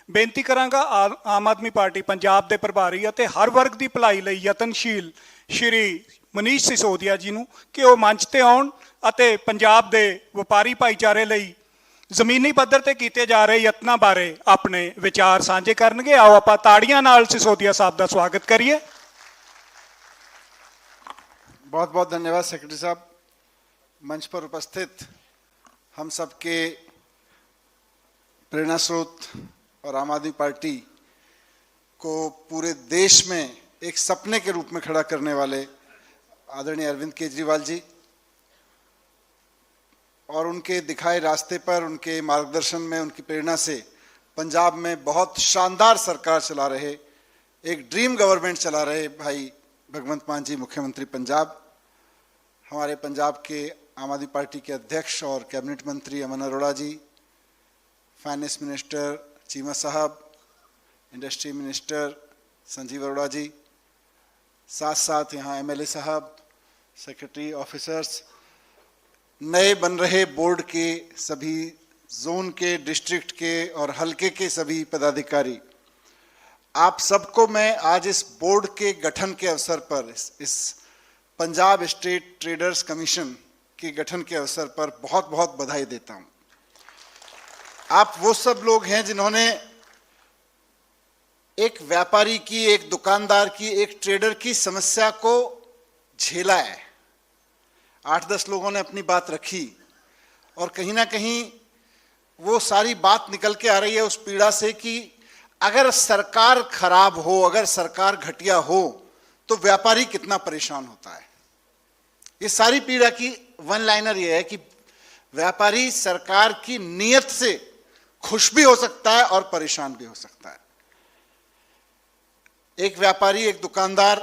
ਬੇਨਤੀ ਕਰਾਂਗਾ ਆਮ ਆਦਮੀ ਪਾਰਟੀ ਪੰਜਾਬ ਦੇ ਪ੍ਰਭਾਰੀ ਅਤੇ ਹਰ ਵਰਗ ਦੀ ਭਲਾਈ ਲਈ ਯਤਨਸ਼ੀਲ ਸ਼੍ਰੀ ਮਨੀਸ਼ ਸਿਸੋਦੀਆ ਜੀ ਨੂੰ ਕਿ ਉਹ ਮੰਚ ਤੇ ਆਉਣ ਅਤੇ ਪੰਜਾਬ ਦੇ ਵਪਾਰੀ ਭਾਈਚਾਰੇ ਲਈ ਜ਼ਮੀਨੀ ਪੱਧਰ ਤੇ ਕੀਤੇ ਜਾ ਰਹੇ ਯਤਨਾਂ ਬਾਰੇ ਆਪਣੇ ਵਿਚਾਰ ਸਾਂਝੇ ਕਰਨਗੇ। ਆਓ ਆਪਾਂ ਤਾੜੀਆਂ ਨਾਲ सिसोदिया साहब ਦਾ स्वागत करिए। बहुत बहुत धन्यवाद सेक्रेटरी साहब। मंच पर उपस्थित हम सबके प्रेरणा स्रोत और आम आदमी पार्टी को पूरे देश में एक सपने के रूप में खड़ा करने वाले आदरणीय अरविंद केजरीवाल जी और उनके दिखाए रास्ते पर, उनके मार्गदर्शन में, उनकी प्रेरणा से पंजाब में बहुत शानदार सरकार चला रहे, एक ड्रीम गवर्नमेंट चला रहे भाई भगवंत मान जी मुख्यमंत्री पंजाब, हमारे पंजाब के आम आदमी पार्टी के अध्यक्ष और कैबिनेट मंत्री अमन अरोड़ा जी, फाइनेंस मिनिस्टर चीमा साहब, इंडस्ट्री मिनिस्टर संजीव अरोड़ा जी, साथ साथ यहाँ एमएलए साहब, सेक्रेटरी ऑफिसर्स, नए बन रहे बोर्ड के सभी जोन के, डिस्ट्रिक्ट के और हलके के सभी पदाधिकारी, आप सबको मैं आज इस बोर्ड के गठन के अवसर पर, इस पंजाब स्टेट ट्रेडर्स कमीशन के गठन के अवसर पर बहुत बहुत बधाई देता हूं। आप वो सब लोग हैं जिन्होंने एक व्यापारी की, एक दुकानदार की, एक ट्रेडर की समस्या को झेला है। 8-10 लोगों ने अपनी बात रखी और कहीं ना कहीं वो सारी बात निकल के आ रही है उस पीड़ा से कि अगर सरकार खराब हो, अगर सरकार घटिया हो तो व्यापारी कितना परेशान होता है। ये सारी पीड़ा की वन लाइनर ये है कि व्यापारी सरकार की नीयत से खुश भी हो सकता है और परेशान भी हो सकता है। एक व्यापारी, एक दुकानदार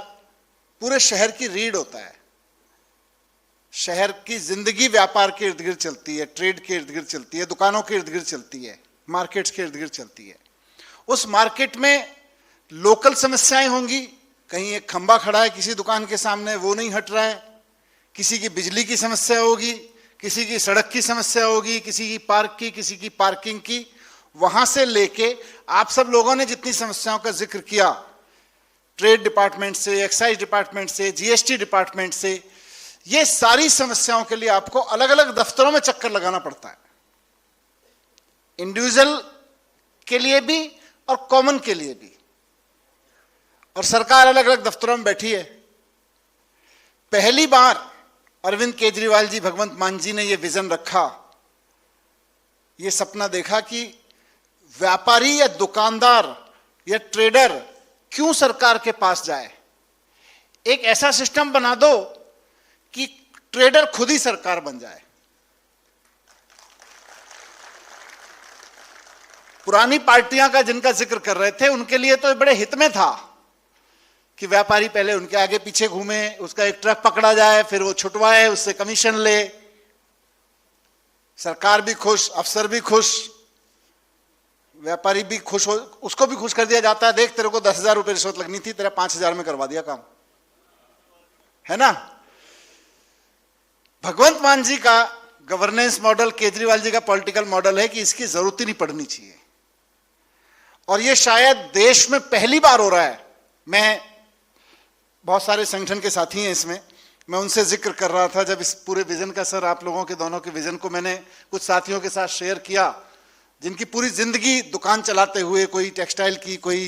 पूरे शहर की रीढ़ होता है। शहर की जिंदगी व्यापार के इर्द गिर्द चलती है, ट्रेड के इर्द गिर्द चलती है, दुकानों के इर्द गिर्द चलती है, मार्केट्स के इर्द गिर्द चलती है। उस मार्केट में लोकल समस्याएं होंगी, कहीं एक खंबा खड़ा है किसी दुकान के सामने, वो नहीं हट रहा है, किसी की बिजली की समस्या होगी, किसी की सड़क की समस्या होगी, किसी की पार्क की, किसी की पार्किंग की। वहां से लेके आप सब लोगों ने जितनी समस्याओं का जिक्र किया, ट्रेड डिपार्टमेंट से, एक्साइज डिपार्टमेंट से, जीएसटी डिपार्टमेंट से, ये सारी समस्याओं के लिए आपको अलग अलग दफ्तरों में चक्कर लगाना पड़ता है, इंडिविजुअल के लिए भी और कॉमन के लिए भी। और सरकार अलग अलग दफ्तरों में बैठी है। पहली बार अरविंद केजरीवाल जी, भगवंत मान जी ने यह विजन रखा, यह सपना देखा कि व्यापारी या दुकानदार या ट्रेडर क्यों सरकार के पास जाए। एक ऐसा सिस्टम बना दो कि ट्रेडर खुद ही सरकार बन जाए। पुरानी पार्टियां का जिनका जिक्र कर रहे थे, उनके लिए तो बड़े हित में था कि व्यापारी पहले उनके आगे पीछे घूमे, उसका एक ट्रक पकड़ा जाए, फिर वो छुटवाए, उससे कमीशन ले, सरकार भी खुश, अफसर भी खुश, व्यापारी भी खुश हो, उसको भी खुश कर दिया जाता है। देख, तेरे को 10,000 रुपए रिश्वत लगनी थी, तेरा 5,000 में करवा दिया काम, है ना। भगवंत मान जी का गवर्नेंस मॉडल, केजरीवाल जी का पॉलिटिकल मॉडल है कि इसकी जरूरत ही नहीं पड़नी चाहिए। और ये शायद देश में पहली बार हो रहा है। मैं, बहुत सारे संगठन के साथी हैं इसमें, मैं उनसे जिक्र कर रहा था जब इस पूरे विजन का, सर आप लोगों के दोनों के विजन को मैंने कुछ साथियों के साथ शेयर किया जिनकी पूरी जिंदगी दुकान चलाते हुए, कोई टेक्सटाइल की, कोई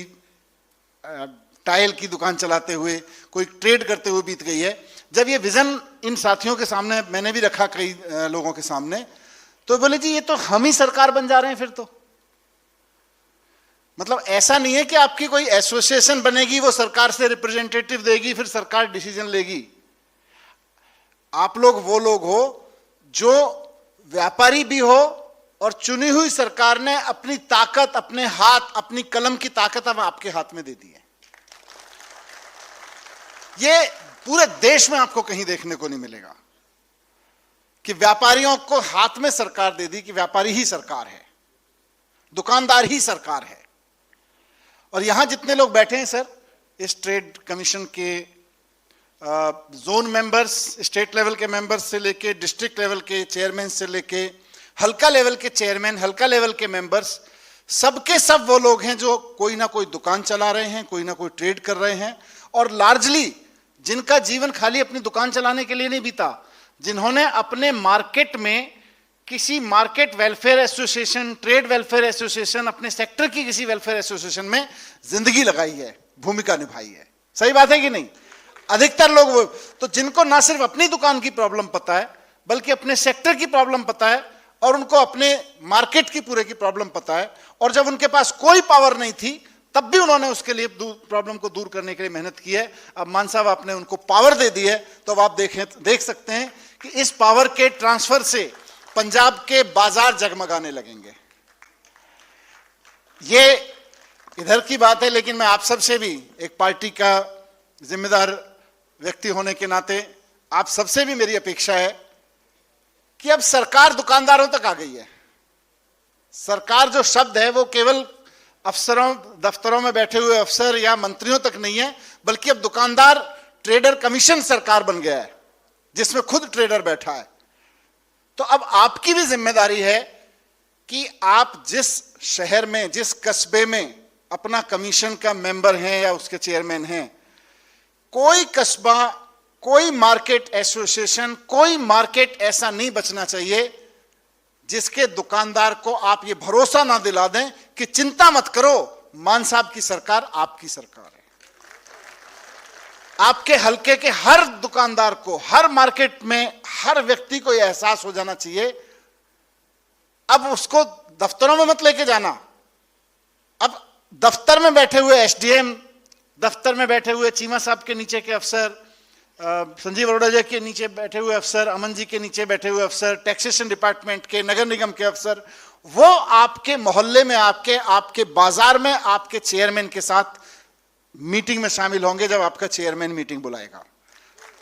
टाइल की दुकान चलाते हुए, कोई ट्रेड करते हुए बीत गई है। जब ये विजन इन साथियों के सामने मैंने भी रखा, कई लोगों के सामने, तो बोले जी ये तो हम ही सरकार बन जा रहे हैं फिर तो। मतलब ऐसा नहीं है कि आपकी कोई एसोसिएशन बनेगी, वो सरकार से रिप्रेजेंटेटिव देगी, फिर सरकार डिसीजन लेगी। आप लोग वो लोग हो जो व्यापारी भी हो और चुनी हुई सरकार ने अपनी ताकत, अपने हाथ, अपनी कलम की ताकत अब आपके हाथ में दे दी है। ये पूरे देश में आपको कहीं देखने को नहीं मिलेगा कि व्यापारियों को हाथ में सरकार दे दी कि व्यापारी ही सरकार है, दुकानदार ही सरकार है। और यहां जितने लोग बैठे हैं सर, इस ट्रेड कमीशन के जोन मेंबर्स, स्टेट लेवल के मेंबर्स से लेके डिस्ट्रिक्ट लेवल के चेयरमैन से लेके हल्का लेवल के चेयरमैन, हल्का लेवल के मेंबर्स, सबके सब वो लोग हैं जो कोई ना कोई दुकान चला रहे हैं, कोई ना कोई ट्रेड कर रहे हैं, और लार्जली जिनका जीवन खाली अपनी दुकान चलाने के लिए नहीं बीता, जिन्होंने अपने मार्केट में किसी market welfare association, trade welfare association, अपने सेक्टर की किसी वेलफेयर एसोसिएशन में जिंदगी लगाई है, भूमिका निभाई है। सही बात है कि नहीं? अधिकतर लोग वो, तो जिनको ना सिर्फ अपनी दुकान की प्रॉब्लम पता है बल्कि अपने सेक्टर की प्रॉब्लम पता है और उनको अपने मार्केट की पूरे की प्रॉब्लम पता है, और जब उनके पास कोई पावर नहीं थी तब भी उन्होंने उसके लिए प्रॉब्लम को दूर करने के लिए मेहनत की है। अब मान साहब आपने उनको पावर दे दी है, तो अब आप देख सकते हैं कि इस पावर के ट्रांसफर से पंजाब के बाजार जगमगाने लगेंगे। ये इधर की बात है, लेकिन मैं आप सबसे भी एक पार्टी का जिम्मेदार व्यक्ति होने के नाते आप सबसे भी मेरी अपेक्षा है कि अब सरकार दुकानदारों तक आ गई है। सरकार जो शब्द है वो केवल अफसरों, दफ्तरों में बैठे हुए अफसर या मंत्रियों तक नहीं है, बल्कि अब दुकानदार ट्रेडर कमीशन सरकार बन गया है, जिसमें खुद ट्रेडर बैठा है। तो अब आपकी भी जिम्मेदारी है कि आप जिस शहर में, जिस कस्बे में अपना कमीशन का मेंबर हैं या उसके चेयरमैन हैं, कोई कस्बा, कोई मार्केट एसोसिएशन, कोई मार्केट ऐसा नहीं बचना चाहिए जिसके दुकानदार को आप ये भरोसा ना दिला दें कि चिंता मत करो, मान साहब की सरकार आपकी सरकार है। आपके हलके के हर दुकानदार को, हर मार्केट में हर व्यक्ति को यह एहसास हो जाना चाहिए। अब उसको दफ्तरों में मत लेके जाना, अब दफ्तर में बैठे हुए एसडीएम, दफ्तर में बैठे हुए चीमा साहब के नीचे के अफसर, संजीव अरोड़ा जी के नीचे बैठे हुए अफसर, अमन जी के नीचे बैठे हुए अफसर, टैक्सेशन डिपार्टमेंट के, नगर निगम के अफसर, वो आपके मोहल्ले में, आपके बाजार में आपके चेयरमैन के साथ मीटिंग में शामिल होंगे जब आपका चेयरमैन मीटिंग बुलाएगा,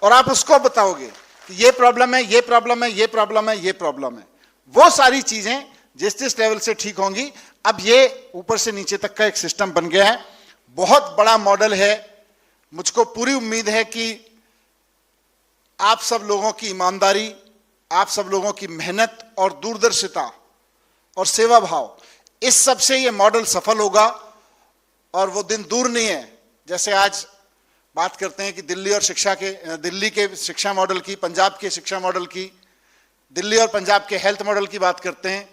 और आप उसको बताओगे कि ये प्रॉब्लम है, ये प्रॉब्लम है, ये प्रॉब्लम है, ये प्रॉब्लम है। वो सारी चीजें जिस लेवल से ठीक होंगी, अब ये ऊपर से नीचे तक का एक सिस्टम बन गया है, बहुत बड़ा मॉडल है। मुझको पूरी उम्मीद है कि आप सब लोगों की ईमानदारी, आप सब लोगों की मेहनत और दूरदर्शिता और सेवा भाव, इस सब से ये मॉडल सफल होगा, और वो दिन दूर नहीं है। जैसे आज बात करते हैं कि दिल्ली के शिक्षा मॉडल की, पंजाब के शिक्षा मॉडल की, दिल्ली और पंजाब के हेल्थ मॉडल की बात करते हैं,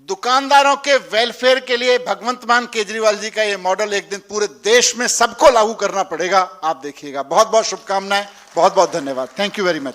दुकानदारों के वेलफेयर के लिए भगवंत मान केजरीवाल जी का यह मॉडल एक दिन पूरे देश में सबको लागू करना पड़ेगा। आप देखिएगा। बहुत बहुत शुभकामनाएं, बहुत बहुत धन्यवाद। Thank you very much.